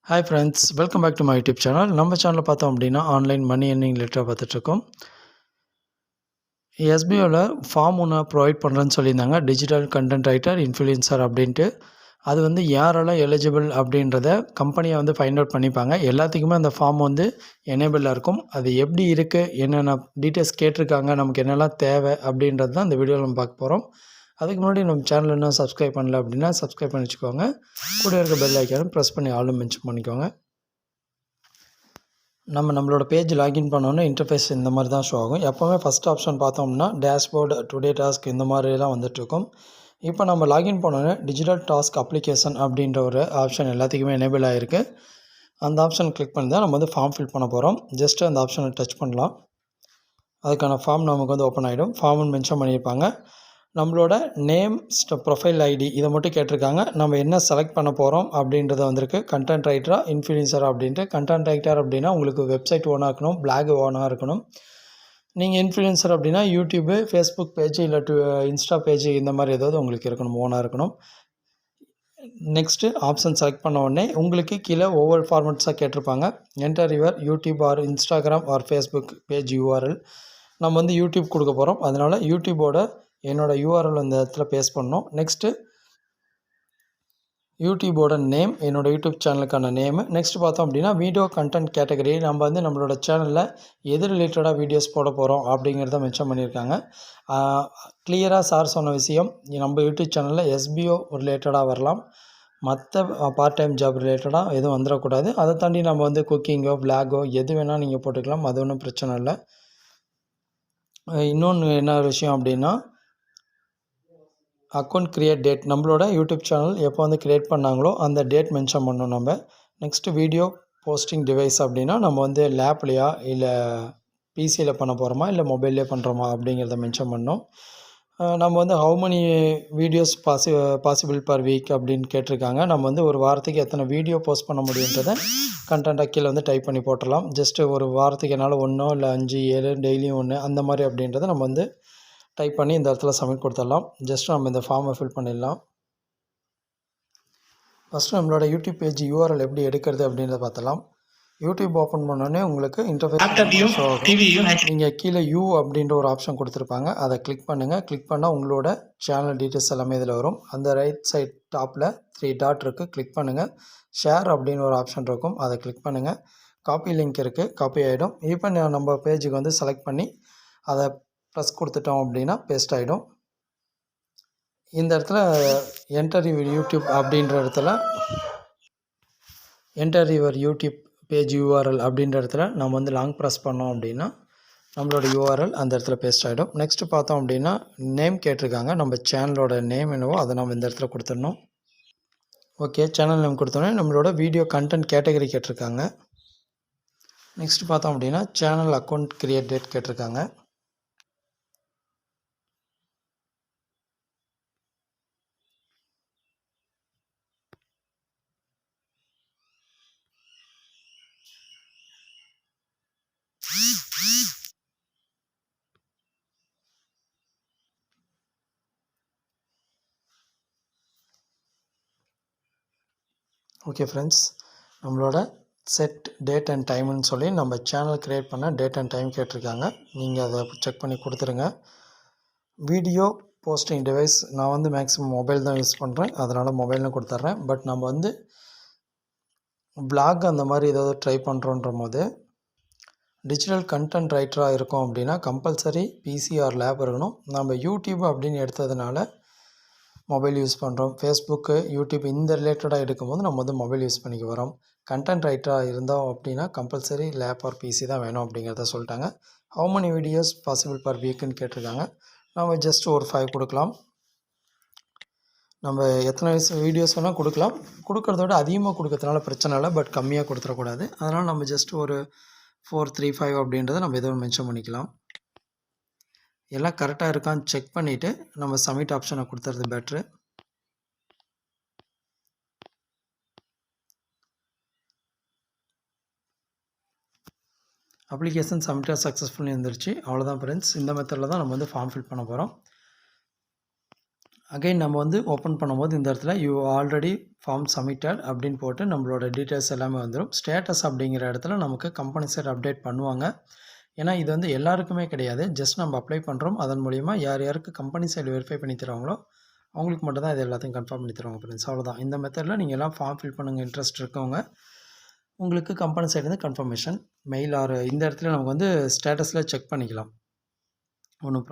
Hi friends, welcome back to my YouTube channel. நம்ம சேனலில் பார்த்தோம் அப்படின்னா ஆன்லைன் மணி எர்னிங் ரிலேட்டடாக பார்த்துட்ருக்கோம். எஸ்பிஓவில் ஃபார்ம் ஒன்று ப்ரொவைட் பண்ணுறேன்னு சொல்லியிருந்தாங்க, டிஜிட்டல் கண்டென்ட் ரைட்டர் இன்ஃப்ளூயன்சர் அப்படின்ட்டு. அது வந்து யாரெல்லாம் எலிஜிபிள் அப்படின்றத கம்பெனியை வந்து ஃபைண்ட் அவுட் பண்ணிப்பாங்க. எல்லாத்துக்குமே அந்த ஃபார்ம் வந்து எனேபிளாக இருக்கும். அது எப்படி இருக்குது, என்னென்ன டீட்டெயில்ஸ் கேட்டிருக்காங்க, நமக்கு என்னெல்லாம் தேவை அப்படின்றது தான் இந்த வீடியோவில் நம்ம பார்க்க போகிறோம். அதுக்கு முன்னாடி நம்ம சேனல் இன்னும் சப்ஸ்கிரைப் பண்ணல அப்படின்னா சப்ஸ்கிரைப் பண்ணி வச்சுக்கோங்க. கூட இருக்க பெல் ஐக்கானும் ப்ரெஸ் பண்ணி ஆலும் மென்ஷன் பண்ணிக்கோங்க. நம்மளோட பேஜ் லாகின் பண்ணோன்னே இன்டர்ஃபேஸ் இந்த மாதிரி தான் ஷோ ஆகும். எப்போவுமே ஃபஸ்ட் ஆப்ஷன் பார்த்தோம்னா டேஷ்போர்டு, டுடே டாஸ்க் இந்த மாதிரிலாம் வந்துட்டுருக்கும். இப்போ நம்ம லாகின் பண்ணோன்னே டிஜிட்டல் டாஸ்க் அப்ளிகேஷன் அப்படின்ற ஒரு ஆப்ஷன் எல்லாத்துக்குமே எனேபிள் ஆகிருக்கு. அந்த ஆப்ஷன் கிளிக் பண்ணி தான் நம்ம வந்து ஃபார்ம் ஃபில் பண்ண போகிறோம். ஜஸ்ட்டு அந்த ஆப்ஷனை டச் பண்ணலாம். அதுக்கான ஃபார்ம் நமக்கு வந்து ஓப்பன் ஆகிடும். ஃபார்ம்னு மென்ஷன் பண்ணியிருப்பாங்க. நம்மளோட நேம், ப்ரொஃபைல் ஐடி இதை மட்டும் கேட்டிருக்காங்க. நம்ம என்ன செலக்ட் பண்ண போகிறோம் அப்படின்றத வந்திருக்கு. கண்டென்ட் ரைட்டரா, இன்ஃப்ளூயன்சரா அப்படின்ட்டு. கண்டென்ட் ரைட்டர் அப்படின்னா உங்களுக்கு வெப்சைட் ஓனாக இருக்கணும், பிளாக் ஓனாக இருக்கணும். நீங்கள் இன்ஃப்ளூயன்சர் அப்படின்னா யூடியூபு, ஃபேஸ்புக் பேஜ் இல்லை இன்ஸ்டா பேஜ் இந்த மாதிரி ஏதாவது உங்களுக்கு இருக்கணும், ஓனாக இருக்கணும். நெக்ஸ்ட்டு ஆப்ஷன் செலக்ட் பண்ண உடனே உங்களுக்கு கீழே ஒவ்வொரு ஃபார்மெட்ஸாக கேட்டிருப்பாங்க. Enter your YouTube or Instagram or Facebook page URL. நம்ம வந்து யூடியூப் கொடுக்க போகிறோம். அதனால் யூடியூபோட என்னோடய யூஆர்எல் இந்த இடத்துல பேஸ்ட் பண்ணணும். நெக்ஸ்ட்டு யூடியூபோட நேம், என்னோடய யூடியூப் சேனலுக்கான நேமு. நெக்ஸ்ட்டு பார்த்தோம் அப்படின்னா வீடியோ கண்டென்ட் கேட்டகரி. நம்ம வந்து நம்மளோட சேனலில் எது ரிலேட்டடாக வீடியோஸ் போட போகிறோம் அப்படிங்கிறத மென்ஷன் பண்ணியிருக்காங்க. கிளியராக சார் சொன்ன விஷயம், நம்ம யூடியூப் சேனலில் எஸ்பிஓ ரிலேட்டடாக வரலாம், மற்ற பார்ட் டைம் ஜாப் ரிலேட்டடாக எதுவும் வந்துடக்கூடாது. அதை தாண்டி நம்ம வந்து குக்கிங்கோ, விளாகோ எது வேணால் நீங்கள் போட்டுக்கலாம், அது ஒன்றும் பிரச்சனை இல்லை. இன்னொன்று என்ன விஷயம் அப்படின்னா அக்கௌண்ட் க்ரியேட் டேட், நம்மளோட யூடியூப் சேனல் எப்போ வந்து க்ரியேட் பண்ணாங்களோ அந்த டேட் மென்ஷன் பண்ணணும் நம்ம. நெக்ஸ்ட்டு வீடியோ போஸ்டிங் டிவைஸ் அப்படின்னா நம்ம வந்து லேப்லையா இல்லை பிசியில் பண்ண போகிறோமா இல்லை மொபைல்லே பண்ணுறோமா அப்படிங்கிறத மென்ஷன் பண்ணோம். நம்ம வந்து how many videos possible per week அப்படின்னு கேட்டிருக்காங்க. நம்ம வந்து ஒரு வாரத்துக்கு எத்தனை வீடியோ போஸ்ட் பண்ண முடியுன்றதை கண்டென்ட்டாக கீழே வந்து டைப் பண்ணி போட்டுடலாம். ஜஸ்ட்டு ஒரு வாரத்துக்கு என்னால் 1 இல்லை 5, 7 டெய்லியும் 1 அந்த மாதிரி அப்படின்றத நம்ம வந்து டைப் பண்ணி இந்த இடத்துல சப்மிட் கொடுத்துடலாம். ஜஸ்ட் நம்ம இந்த ஃபார்மை ஃபில் பண்ணிடலாம். ஃபஸ்ட்டு நம்மளோட யூடியூப் பேஜ் யூஆர்எல் எப்படி எடுக்கிறது அப்படின்றத பார்த்தலாம். யூடியூப் ஓப்பன் பண்ணோடனே உங்களுக்கு இன்டர்ஃபேஸ் ஷோ ஆகும். நீங்கள் கீழே யூ அப்படின்ற ஒரு ஆப்ஷன் கொடுத்துருப்பாங்க, அதை கிளிக் பண்ணுங்கள். கிளிக் பண்ணால் உங்களோட சேனல் டீட்டெயில்ஸ் எல்லாமே இதில் வரும். அந்த ரைட் சைட் டாப்பில் 3 டாட் இருக்குது, கிளிக் பண்ணுங்கள். ஷேர் அப்படின்னு ஒரு ஆப்ஷன் இருக்கும், அதை கிளிக் பண்ணுங்கள். காப்பி லிங்க் இருக்குது, காப்பி ஆகிடும். இப்போ நம்ம பேஜுக்கு வந்து செலக்ட் பண்ணி அதை ப்ளஸ் கொடுத்துட்டோம் அப்படின்னா பேஸ்ட் ஆகிடும். இந்த இடத்துல என்டர் யுவர் யூடியூப் அப்படின்ற இடத்துல enter your YouTube page URL அப்படின்ற இடத்துல நம்ம வந்து லாங் ப்ரெஸ் பண்ணோம் அப்படின்னா நம்மளோட யூஆர்எல் அந்த இடத்துல பேஸ்ட் ஆகிடும். நெக்ஸ்ட்டு பார்த்தோம் அப்படின்னா நேம் கேட்டிருக்காங்க. நம்ம சேனலோட நேம் என்னவோ அதை நம்ம இந்த இடத்துல கொடுத்துடணும். ஓகே, சேனல் நேம் கொடுத்தோன்னே நம்மளோட வீடியோ கண்டென்ட் கேட்டகரி கேட்டிருக்காங்க. நெக்ஸ்ட்டு பார்த்தோம் அப்படின்னா சேனல் அக்கௌண்ட் க்ரியேட் டேட் கேட்டிருக்காங்க. ஓகே ஃப்ரெண்ட்ஸ், நம்மளோட செட் டேட் அண்ட் டைம்னு சொல்லி நம்ம சேனல் க்ரியேட் பண்ண டேட் அண்ட் டைம் கேட்டிருக்காங்க. நீங்கள் அதை செக் பண்ணி கொடுத்துருங்க. வீடியோ போஸ்டிங் டிவைஸ், நான் வந்து மேக்ஸிமம் மொபைல் தான் யூஸ் பண்ணுறேன், அதனால் மொபைல்னு கொடுத்துட்றேன். பட் நம்ம வந்து பிளாக் அந்த மாதிரி ஏதாவது ட்ரை பண்ணுறோன்ற போது டிஜிட்டல் கண்டென்ட் ரைட்டராக இருக்கும் அப்படின்னா கம்பல்சரி பிசி ஆர் லேப் இருக்கணும். நம்ம யூடியூப் அப்படின்னு எடுத்ததுனால மொபைல் யூஸ் பண்ணுறோம். ஃபேஸ்புக்கு, யூடியூப் இந்த ரிலேட்டடாக எடுக்கும்போது நம்ம வந்து மொபைல் யூஸ் பண்ணிக்க வரோம். கண்டென்ட் ரைட்டராக இருந்தோம் அப்படின்னா கம்பல்சரி லேப் ஆர் பிசி தான் வேணும் அப்படிங்கிறத சொல்லிட்டாங்க. How many videos possible per வீக்குன்னு கேட்டிருக்காங்க. நம்ம ஜஸ்ட் ஒரு 5 கொடுக்கலாம். நம்ம எத்தனை வீடியோஸ் வேணால் கொடுக்கலாம். கொடுக்குறத விட அதிகமாக கொடுக்கறதுனால பிரச்சனை இல்லை, பட் கம்மியாக கொடுத்துடக்கூடாது. அதனால் நம்ம ஜஸ்ட் ஒரு 4, 3, 5 அப்படின்றத நம்ம எதுவும் மென்ஷன் பண்ணிக்கலாம். எல்லாம் கரெக்டாக இருக்கான்னு செக் பண்ணிவிட்டு நம்ம சப்மிட் ஆப்ஷனை கொடுத்துறது பெட்ரு. அப்ளிகேஷன் சப்மிட்டாக சக்ஸஸ்ஃபுல்லி வந்துருச்சு. அவ்வளோதான் ஃப்ரெண்ட்ஸ். இந்த மெத்தடில் தான் நம்ம வந்து ஃபார்ம் ஃபில் பண்ண போகிறோம். அகைன் நம்ம வந்து ஓப்பன் பண்ணும்போது இந்த இடத்துல யூ ஆல்ரெடி ஃபார்ம் சப்மிட்டட் அப்படின்னு போட்டு நம்மளோட டீட்டெயில்ஸ் எல்லாமே வந்துடும். ஸ்டேட்டஸ் அப்படிங்கிற இடத்துல நமக்கு கம்பெனி சைடு அப்டேட் பண்ணுவாங்க. ஏன்னா இது வந்து எல்லாருக்குமே கிடையாது. ஜஸ்ட் நம்ம அப்ளை பண்ணுறோம். அதன் மூலிமா யார் யாருக்கு கம்பெனி சைடு வெரிஃபை பண்ணி தருவாங்களோ அவங்களுக்கு மட்டும் தான் இது எல்லாத்தையும் கன்ஃபார்ம் பண்ணி தருவாங்க ஃப்ரெண்ட்ஸ். அவ்வளோதான். இந்த மெத்தடில் நீங்கள் எல்லாம் ஃபார்ம் ஃபில் பண்ணுங்கள். இன்ட்ரெஸ்ட் இருக்கவங்க உங்களுக்கு கம்பெனி சைடுலேருந்து கன்ஃபர்மேஷன் மெயில் ஆர் இந்த இடத்துல நமக்கு வந்து ஸ்டேட்டஸில் செக் பண்ணிக்கலாம். ஒன்றும்